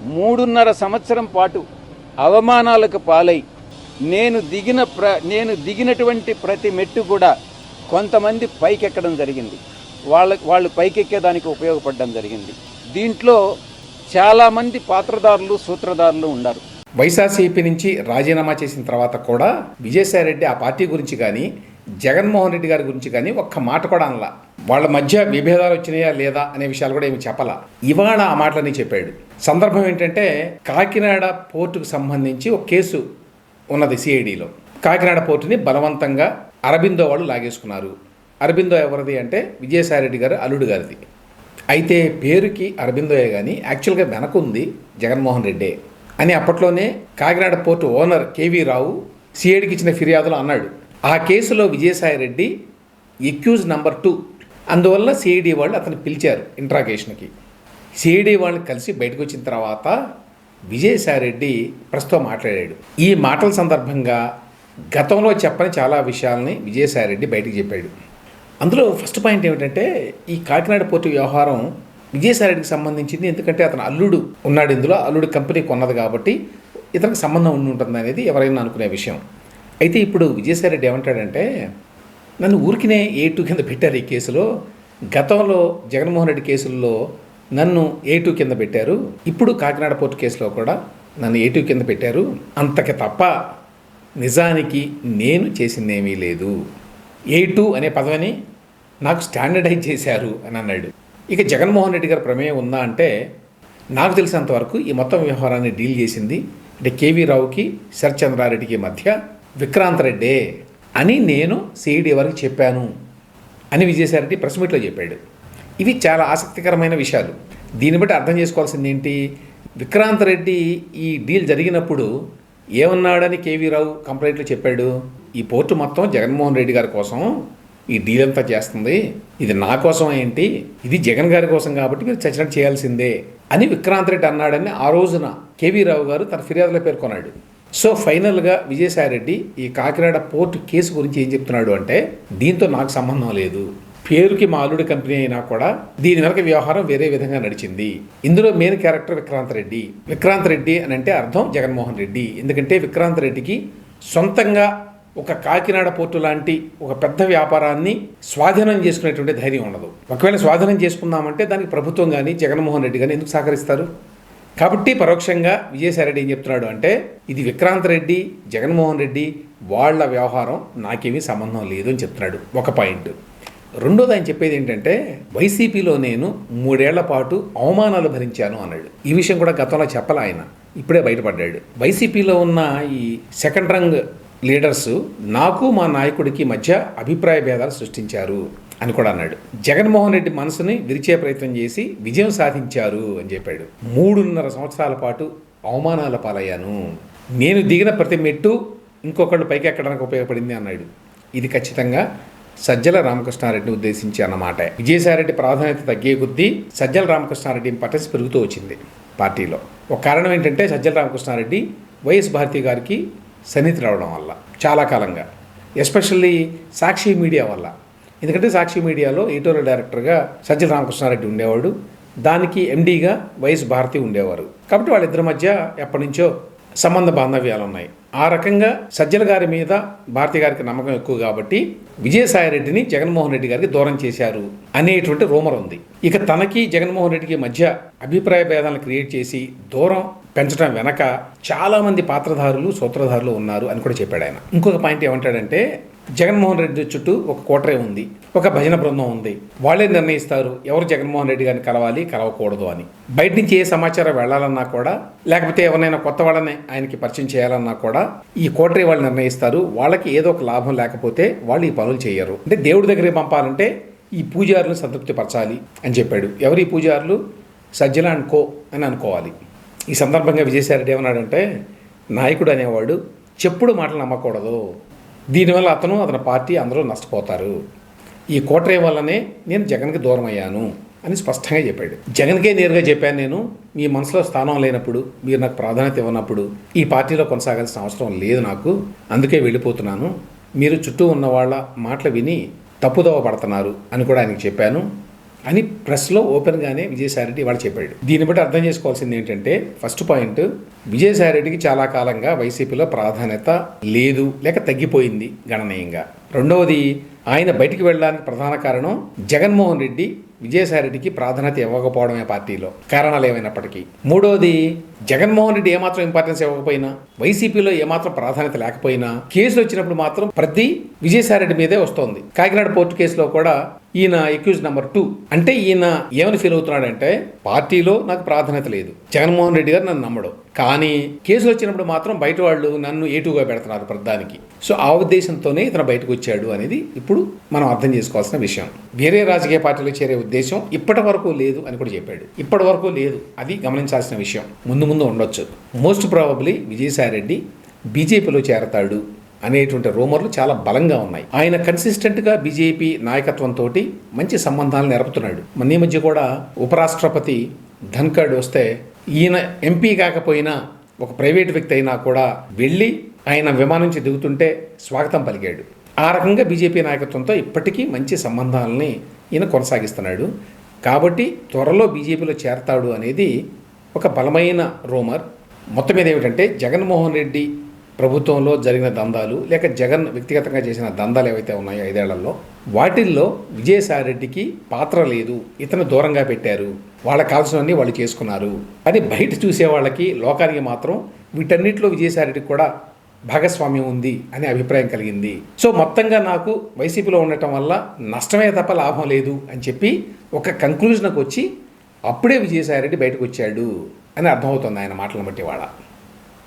3.5 సంవత్సరం పాటు అవమానాలకు పాలై నేను దిగినటువంటి ప్రతి మెట్టు కూడా కొంతమంది పైకెక్కడం జరిగింది. వాళ్ళు పైకెక్కేదానికి ఉపయోగపడడం జరిగింది. దీంట్లో చాలామంది పాత్రదారులు, సూత్రధారులు ఉన్నారు. వైఎస్ఆర్సీపీ నుంచి రాజీనామా చేసిన తర్వాత కూడా విజయసాయిరెడ్డి ఆ పార్టీ గురించి కానీ జగన్మోహన్ రెడ్డి గారి గురించి కానీ ఒక్క మాట కూడా అనలా. వాళ్ళ మధ్య విభేదాలు వచ్చినాయా లేదా అనే విషయాలు కూడా ఏమి చెప్పాలా. ఇవాళ ఆ మాటలని చెప్పాడు. సందర్భం ఏంటంటే కాకినాడ పోర్టుకు సంబంధించి ఒక కేసు ఉన్నది సిఐడిలో. కాకినాడ పోర్టుని బలవంతంగా అరబిందో వాళ్ళు లాగేసుకున్నారు. అరబిందో ఎవరిది అంటే విజయసాయిరెడ్డి గారు అల్లుడు గారిది. అయితే పేరుకి అరబిందోయే కానీ యాక్చువల్గా వెనకుంది జగన్మోహన్ రెడ్డే అని అప్పట్లోనే కాకినాడ పోర్టు ఓనర్ కేవీ రావు సిఐడికి ఇచ్చిన ఫిర్యాదులో అన్నాడు. ఆ కేసులో విజయసాయిరెడ్డి ఎక్యూజ్ నెంబర్ 2. అందువల్ల సిఐడి వాళ్ళు అతను పిలిచారు ఇంట్రాగేషన్కి. సిఐడి వాళ్ళు కలిసి బయటకు వచ్చిన తర్వాత విజయసాయిరెడ్డి ప్రెస్తో మాట్లాడాడు. ఈ మాటల సందర్భంగా గతంలో చెప్పని చాలా విషయాల్ని విజయసాయిరెడ్డి బయటకు చెప్పాడు. అందులో ఫస్ట్ పాయింట్ ఏమిటంటే ఈ కాకినాడ పోర్టు వ్యవహారం విజయసాయిరెడ్డికి సంబంధించింది. ఎందుకంటే అతను అల్లుడు ఉన్నాడు ఇందులో, అల్లుడు కంపెనీ కొన్నది కాబట్టి ఇతనికి సంబంధం ఉండి ఉంటుంది అనేది ఎవరైనా అనుకునే విషయం. అయితే ఇప్పుడు విజయసాయిరెడ్డి ఏమంటాడంటే నన్ను ఊరికినే A2 కింద పెట్టారు ఈ కేసులో. గతంలో జగన్మోహన్ రెడ్డి కేసుల్లో నన్ను A2 కింద పెట్టారు, ఇప్పుడు కాకినాడ పోర్టు కేసులో కూడా నన్ను A2 కింద పెట్టారు. అంతకి తప్ప నిజానికి నేను చేసిందేమీ లేదు. A2 అనే పదవిని నాకు స్టాండర్డైజ్ చేశారు అని అన్నాడు. ఇక జగన్మోహన్ రెడ్డి గారి ప్రమేయం ఉందా అంటే నాకు తెలిసినంతవరకు ఈ మొత్తం వ్యవహారాన్ని డీల్ చేసింది అంటే కేవీ రావుకి శరత్చంద్రారెడ్డికి మధ్య విక్రాంత్ రెడ్డే అని నేను సిఐడి వరకు చెప్పాను అని విజయసాయిరెడ్డి ప్రెస్ మీట్లో చెప్పాడు. ఇవి చాలా ఆసక్తికరమైన విషయాలు. దీన్ని బట్టి అర్థం చేసుకోవాల్సింది ఏంటి, విక్రాంత్ రెడ్డి ఈ డీల్ జరిగినప్పుడు ఏమన్నాడని కేవీ రావు కంప్లైంట్లో చెప్పాడు, ఈ పోర్టు మొత్తం జగన్మోహన్ రెడ్డి గారి కోసం ఈ డీల్ అంతా చేస్తుంది, ఇది నా కోసం ఏంటి, ఇది జగన్ గారి కోసం కాబట్టి మీరు చచ్చినట్టు చేయాల్సిందే అని విక్రాంత్ రెడ్డి అన్నాడని ఆ రోజున కేవీ రావు గారు తన ఫిర్యాదులో పేర్కొన్నాడు. సో ఫైనల్గా విజయసాయిరెడ్డి ఈ కాకినాడ పోర్టు కేసు గురించి ఏం చెప్తున్నాడు అంటే దీంతో నాకు సంబంధం లేదు, పేరుకి మా అల్లుడి కంపెనీ అయినా కూడా దీని వెనక వ్యవహారం వేరే విధంగా నడిచింది. ఇందులో మెయిన్ క్యారెక్టర్ విక్రాంత్ రెడ్డి. విక్రాంత్ రెడ్డి అని అంటే అర్థం జగన్మోహన్ రెడ్డి. ఎందుకంటే విక్రాంత్ రెడ్డికి సొంతంగా ఒక కాకినాడ పోర్టు లాంటి ఒక పెద్ద వ్యాపారాన్ని స్వాధీనం చేసుకునేటువంటి ధైర్యం ఉండదు. ఒకవేళ స్వాధీనం చేసుకుందామంటే దానికి ప్రభుత్వం కానీ జగన్మోహన్ రెడ్డి కానీ ఎందుకు సహకరిస్తారు? కాబట్టి పరోక్షంగా విజయసాయిరెడ్డి ఏం చెప్తున్నాడు అంటే ఇది విక్రాంత్ రెడ్డి, జగన్మోహన్ రెడ్డి వాళ్ళ వ్యవహారం, నాకేమీ సంబంధం లేదు అని చెప్తున్నాడు. ఒక పాయింట్. రెండోది ఆయన చెప్పేది ఏంటంటే వైసీపీలో నేను 3 ఏళ్ల పాటు అవమానాలు భరించాను అన్నాడు. ఈ విషయం కూడా గతంలో చెప్పలే ఆయన, ఇప్పుడే బయటపడ్డాడు. వైసీపీలో ఉన్న ఈ సెకండ్ రంగ్ లీడర్స్ నాకు మా నాయకుడికి మధ్య అభిప్రాయ భేదాలు సృష్టించారు అని కూడా అన్నాడు. జగన్మోహన్ రెడ్డి మనసుని విరిచే ప్రయత్నం చేసి విజయం సాధించారు అని చెప్పాడు. 3.5 సంవత్సరాల పాటు అవమానాల పాలయ్యాను, నేను దిగిన ప్రతి మెట్టు ఇంకొకళ్ళు పైకి ఎక్కడానికి ఉపయోగపడింది అన్నాడు. ఇది ఖచ్చితంగా సజ్జల రామకృష్ణారెడ్డిని ఉద్దేశించి అన్నమాట. విజయసాయిరెడ్డి ప్రాధాన్యత తగ్గే కొద్దీ సజ్జల రామకృష్ణారెడ్డి పట్టస్ పెరుగుతూ వచ్చింది పార్టీలో. ఒక కారణం ఏంటంటే సజ్జల రామకృష్ణారెడ్డి వైఎస్ భారతి గారికి సన్నిహితి రావడం వల్ల చాలా కాలంగా, ఎస్పెషల్లీ సాక్షి మీడియా వల్ల. ఎందుకంటే సాక్షి మీడియాలో ఎడిటోరియల్ డైరెక్టర్గా సజ్జల రామకృష్ణారెడ్డి ఉండేవాడు, దానికి ఎండీగా వైఎస్ భారతి ఉండేవారు. కాబట్టి వాళ్ళిద్దరి మధ్య ఎప్పటి నుంచో సంబంధ బాంధవ్యాలు ఉన్నాయి. ఆ రకంగా సజ్జల గారి మీద భారతి గారికి నమ్మకం ఎక్కువ కాబట్టి విజయసాయిరెడ్డిని జగన్మోహన్ రెడ్డి గారికి దూరం చేశారు అనేటువంటి రూమర్ ఉంది. ఇక తనకి జగన్మోహన్ రెడ్డికి మధ్య అభిప్రాయ భేదాలను క్రియేట్ చేసి దూరం పెంచడం వెనక చాలామంది పాత్రధారులు, సూత్రధారులు ఉన్నారు అని కూడా చెప్పాడు ఆయన. ఇంకొక పాయింట్ ఏమంటాడంటే జగన్మోహన్ రెడ్డి చుట్టూ ఒక కోటరే ఉంది, ఒక భజన బృందం ఉంది, వాళ్ళే నిర్ణయిస్తారు ఎవరు జగన్మోహన్ రెడ్డి గారిని కలవాలి, కలవకూడదు అని. బయట నుంచి ఏ సమాచారం వెళ్ళాలన్నా కూడా, లేకపోతే ఎవరైనా కొత్త వాళ్ళని ఆయనకి పరిచయం చేయాలన్నా కూడా ఈ కోటరే వాళ్ళు నిర్ణయిస్తారు. వాళ్ళకి ఏదో ఒక లాభం లేకపోతే వాళ్ళు ఈ పనులు చేయరు. అంటే దేవుడి దగ్గరికి పంపాలంటే ఈ పూజారులను సంతృప్తి పరచాలి అని చెప్పాడు. ఎవరి పూజారులు? సజ్జల అండ్ కో అని అనుకోవాలి. ఈ సందర్భంగా విజయసాయిరెడ్డి ఏమన్నాడంటే నాయకుడు అనేవాడు చెప్పుడు మాటలు నమ్మకూడదు, దీనివల్ల అతని పార్టీ అందరూ నష్టపోతారు, ఈ కోటరే వల్లనే నేను జగన్కి దూరం అయ్యాను అని స్పష్టంగా చెప్పాడు. జగన్కే నేరుగా చెప్పాను, నేను మీ మనసులో స్థానం లేనప్పుడు, మీరు నాకు ప్రాధాన్యత ఇవ్వనప్పుడు ఈ పార్టీలో కొనసాగాల్సిన అవసరం లేదు నాకు, అందుకే వెళ్ళిపోతున్నాను, మీరు చుట్టూ ఉన్న వాళ్ళ మాటలు విని తప్పుదోవ పడుతున్నారు అని కూడా ఆయనకి చెప్పాను. అని ప్రెస్లో ఓపెన్గానే విజయసాయిరెడ్డి ఇవాళ చెప్పాడు. దీన్ని బట్టి అర్థం చేసుకోవాల్సింది ఏంటంటే, ఫస్ట్ పాయింట్, విజయసాయిరెడ్డికి చాలా కాలంగా వైసీపీలో ప్రాధాన్యత లేదు, లేక తగ్గిపోయింది గణనీయంగా. రెండవది, ఆయన బయటికి వెళ్ళడానికి ప్రధాన కారణం జగన్మోహన్ రెడ్డి విజయసాయిరెడ్డికి ప్రాధాన్యత ఇవ్వకపోవడమే పార్టీలో, కారణాలు ఏమైనప్పటికీ. మూడవది, జగన్మోహన్ రెడ్డి ఏమాత్రం ఇంపార్టెన్స్ ఇవ్వకపోయినా, వైసీపీలో ఏమాత్రం ప్రాధాన్యత లేకపోయినా, కేసులు వచ్చినప్పుడు మాత్రం ప్రతి విజయసాయిరెడ్డి మీదే వస్తోంది. కాకినాడ పోర్టు కేసులో కూడా ఈయన అక్యూజ్ నెంబర్ 2. అంటే ఈయన ఏమని ఫీల్ అవుతున్నాడంటే, పార్టీలో నాకు ప్రాధాన్యత లేదు, జగన్మోహన్ రెడ్డి గారు నన్ను నమ్మడు, కానీ కేసులు వచ్చినప్పుడు మాత్రం బయట వాళ్ళు నన్ను ఏటుగా పెడుతున్నారు ప్రధానికి. సో ఆ ఉద్దేశంతోనే ఇతను బయటకు వచ్చాడు అనేది ఇప్పుడు మనం అర్థం చేసుకోవాల్సిన విషయం. వేరే రాజకీయ పార్టీలో చేరే ఉద్దేశం ఇప్పటి వరకు లేదు అని కూడా చెప్పాడు. ఇప్పటి వరకు లేదు, అది గమనించాల్సిన విషయం. ముందు ముందు ఉండొచ్చు. మోస్ట్ ప్రాబబ్లీ విజయసాయిరెడ్డి బీజేపీలో చేరతాడు అనేటువంటి రూమర్లు చాలా బలంగా ఉన్నాయి. ఆయన కన్సిస్టెంట్గా బీజేపీ నాయకత్వంతో మంచి సంబంధాలు నెరపుతున్నాడు. మన మధ్య కూడా ఉపరాష్ట్రపతి ధన్ఖడ్ వస్తే ఈయన ఎంపీ కాకపోయినా ఒక ప్రైవేట్ వ్యక్తి అయినా కూడా వెళ్ళి ఆయన విమానం నుంచి దిగుతుంటే స్వాగతం పలికాడు. ఆ రకంగా బీజేపీ నాయకత్వంతో ఇప్పటికీ మంచి సంబంధాలని ఈయన కొనసాగిస్తున్నాడు. కాబట్టి త్వరలో బీజేపీలో చేరతాడు అనేది ఒక బలమైన రూమర్. మొత్తం మీద ఏమిటంటే, జగన్మోహన్ రెడ్డి ప్రభుత్వంలో జరిగిన దందాలు, లేక జగన్ వ్యక్తిగతంగా చేసిన దందాలు ఏవైతే ఉన్నాయో 5 ఏళ్లలో, వాటిల్లో విజయసాయిరెడ్డికి పాత్ర లేదు, ఇతను దూరంగా పెట్టారు, వాళ్ళకి కావాల్సినవన్నీ వాళ్ళు చేసుకున్నారు అని బయట చూసే వాళ్ళకి, లోకానికి మాత్రం వీటన్నిటిలో విజయసాయిరెడ్డికి కూడా భాగస్వామ్యం ఉంది అనే అభిప్రాయం కలిగింది. సో మొత్తంగా నాకు వైసీపీలో ఉండటం వల్ల నష్టమే తప్ప లాభం లేదు అని చెప్పి ఒక కంక్లూజన్కి వచ్చి అప్పుడే విజయసాయిరెడ్డి బయటకు వచ్చాడు అని అర్థమవుతుంది ఆయన మాటలను బట్టి వాళ్ళ.